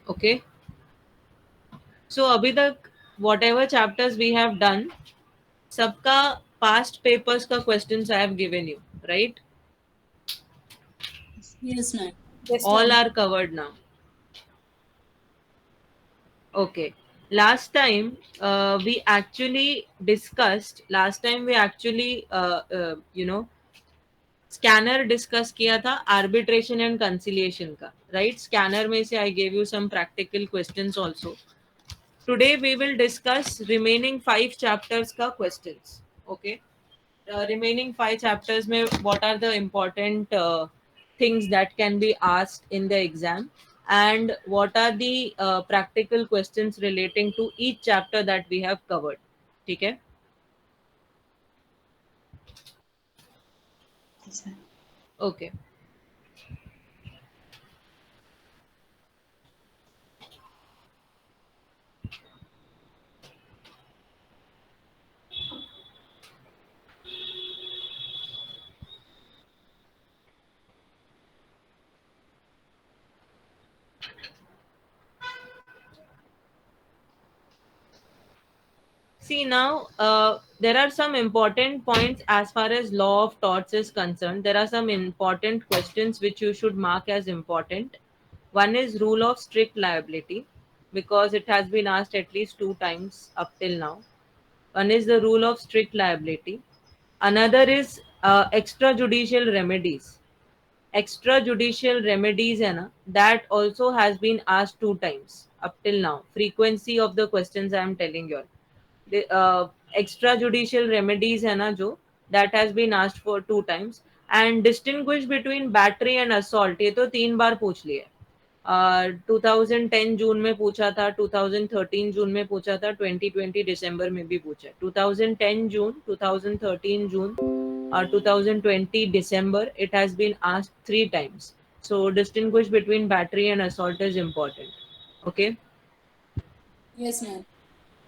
Okay, so अभी तक whatever chapters we have done, सबका पास्ट पेपर्स का questions I have given you, right? Yes, ma'am. Yes, All ma'am. are covered now. Okay. Last time we actually discussed. Last time we actually, scanner discuss किया था arbitration and conciliation का, right? Scanner में से I gave you some practical questions also. Today we will discuss remaining 5 chapters का questions. Okay, remaining 5 chapters में what are the important things that can be asked in the exam, and what are the practical questions relating to each chapter that we have covered. ठीक है? Yes, ma'am. Okay. See now, there are some important points as far as law of torts is concerned. There are some important questions which you should mark as important. One is rule of strict liability, because it has been asked at least 2 times up till now. One is the rule of strict liability. Another is extrajudicial remedies. Extrajudicial remedies है ना, that also has been asked 2 times up till now. Frequency of the questions I am telling you all. The extrajudicial remedies है ना जो, that has been asked for 2 times. And distinguish between battery and assault, ये तो 3 बार पूछ लिए. 2010 जून में पूछा था, 2013 जून में पूछा था, 2020 दिसंबर में भी पूछा. 2010 जून, 2013 जून, 2020 December, it has been asked 3 times. So distinguish between battery and assault is important. Okay. Yes, ma'am.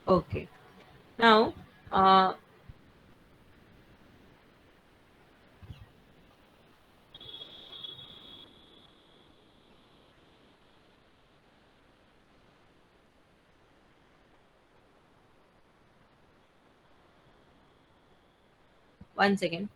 Okay. Now, one second.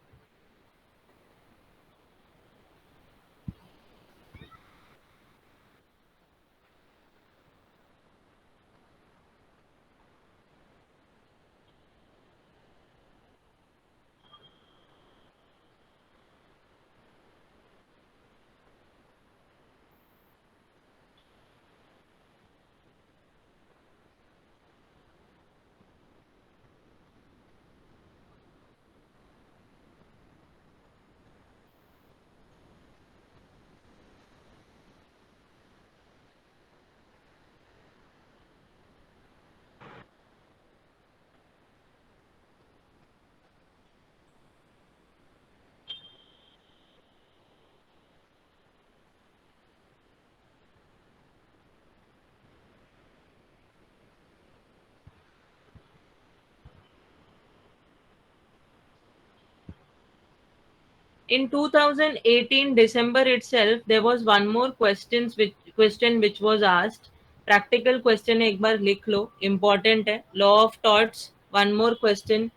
In 2018 December itself, there was one more question which was asked. Practical question एक बार लिख लो, important है. Law of torts. One more question.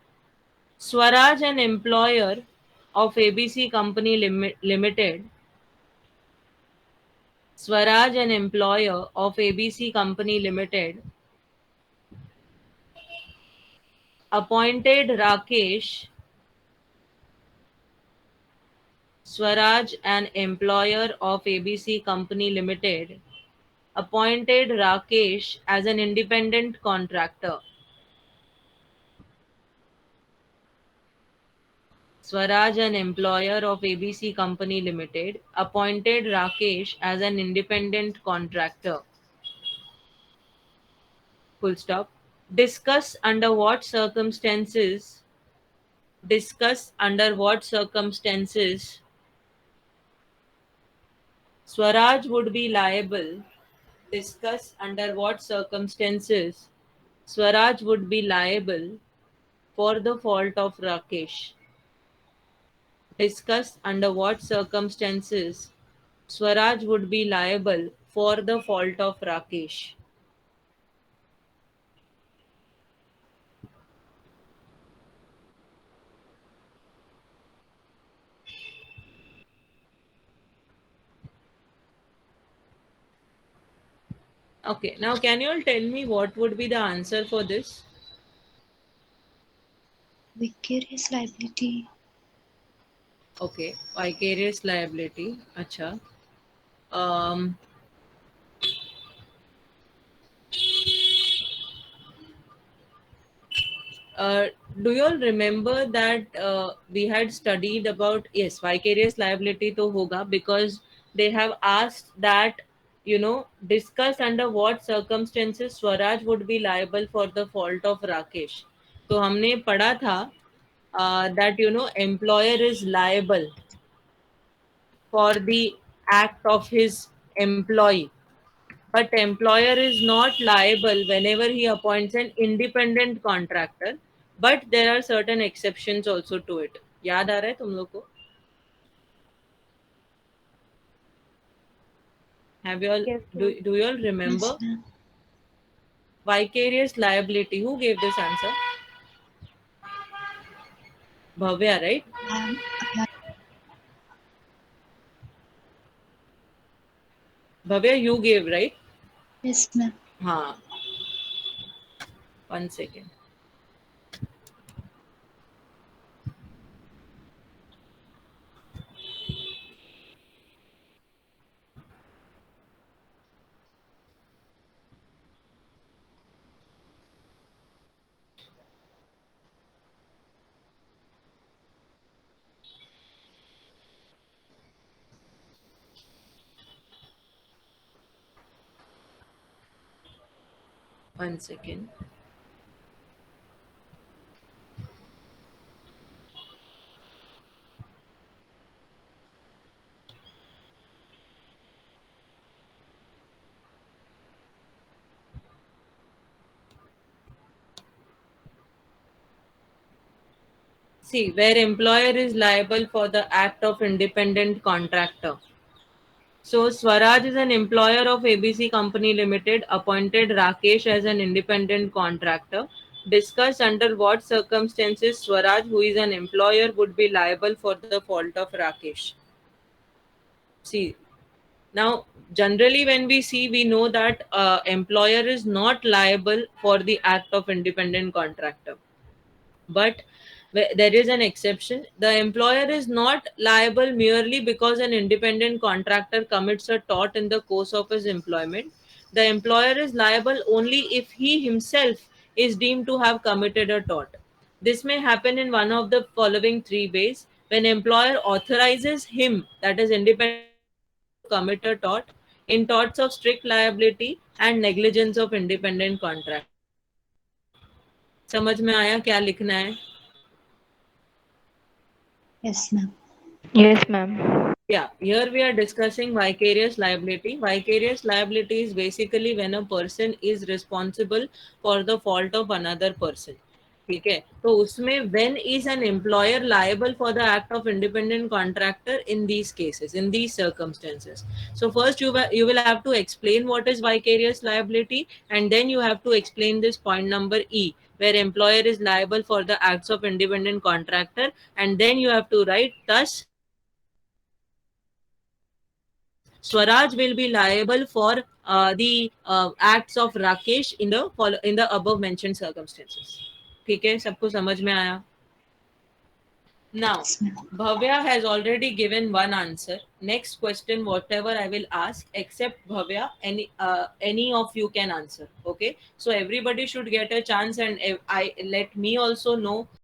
Swaraj, an employer of ABC Company Limited. Swaraj, an employer of ABC Company Limited, appointed Rakesh. Swaraj, an employer of ABC Company Limited, appointed Rakesh as an independent contractor. Swaraj, an employer of ABC Company Limited, appointed Rakesh as an independent contractor. Full stop. Discuss under what circumstances. Discuss under what circumstances Swaraj would be liable. Discuss under what circumstances Swaraj would be liable for the fault of Rakesh. Discuss under what circumstances Swaraj would be liable for the fault of Rakesh? Okay, now can you all tell me what would be the answer for this? Vicarious liability. Okay, vicarious liability. Acha. Um, uh, do you all remember that we had studied about, yes, vicarious liability to hoga, because they have asked that, discuss under what circumstances Swaraj would be liable for the fault of Rakesh. तो हमने पढ़ा था that employer is liable for the act of his employee, but employer is not liable whenever he appoints an independent contractor, but there are certain exceptions also to it. याद आ रहा है तुम लोग को? Have you all, Yes, ma'am. do you all Yes, remember ma'am. vicarious liability? Who gave this answer? Bhavya, right? Ma'am, ma'am. Bhavya, you gave, right? Yes, ma'am. हाँ. 1 second. 1 second. See, where employer is liable for the act of independent contractor. So Swaraj is an employer of ABC Company Limited, appointed Rakesh as an independent contractor. Discuss under what circumstances Swaraj, who is an employer, would be liable for the fault of Rakesh. See, now generally when we see, we know that employer is not liable for the act of independent contractor, but there is an exception. The employer is not liable merely because an independent contractor commits a tort in the course of his employment. The employer is liable only if he himself is deemed to have committed a tort. This may happen in one of the following three ways: when employer authorizes him, that is independent contractor, to commit a tort, in torts of strict liability and negligence of independent contractor. समझ में आया क्या लिखना है? Yes, ma'am. Yes, ma'am. Yeah, here we are discussing vicarious liability. Vicarious liability is basically when a person is responsible for the fault of another person. ठीक है, तो उसमें when is an employer liable for the act of independent contractor in these cases, in these circumstances? So first you will have to explain what is vicarious liability, and then you have to explain this point number E, where employer is liable for the acts of independent contractor, and then you have to write, thus Swaraj will be liable for the acts of Rakesh in the above mentioned circumstances. ठीक है, सबको समझ में आया? Now, Yes, ma'am. Bhavya has already given one answer. Next question, whatever I will ask, except Bhavya, any of you can answer. Okay, so everybody should get a chance, and I let me also know